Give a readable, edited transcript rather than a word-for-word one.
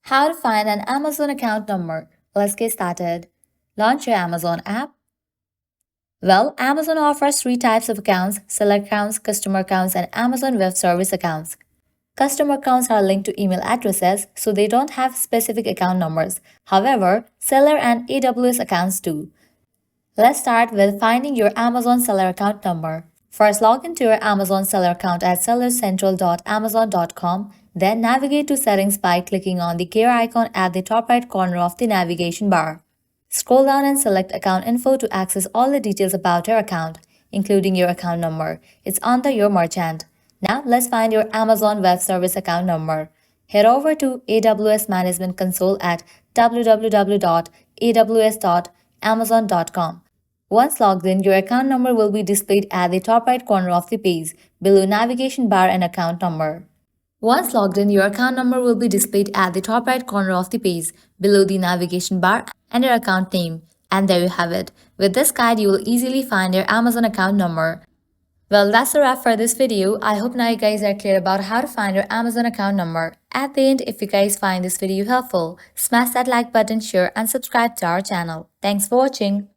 How to find an Amazon account number. Let's get started. Launch your Amazon app. Well, Amazon offers three types of accounts: seller accounts, customer accounts, and Amazon Web Service accounts. Customer accounts are linked to email addresses, so they don't have specific account numbers. However, seller and AWS accounts do. Let's start with finding your Amazon seller account number. First, log into your Amazon seller account at sellercentral.amazon.com. Then navigate to settings by clicking on the gear icon at the top right corner of the navigation bar. Scroll down and select account info to access all the details about your account, including your account number. It's under your merchant. Now let's find your Amazon Web Service account number. Head over to AWS Management Console at www.aws.amazon.com. Once logged in, your account number will be displayed at the top right corner of the page, below navigation bar and account number. Once logged in, your account number will be displayed at the top right corner of the page, below the navigation bar and your account name. And there you have it. With this guide, you will easily find your Amazon account number. Well, that's a wrap for this video. I hope now you guys are clear about how to find your Amazon account number. At the end, if you guys find this video helpful, smash that like button, share and subscribe to our channel. Thanks for watching.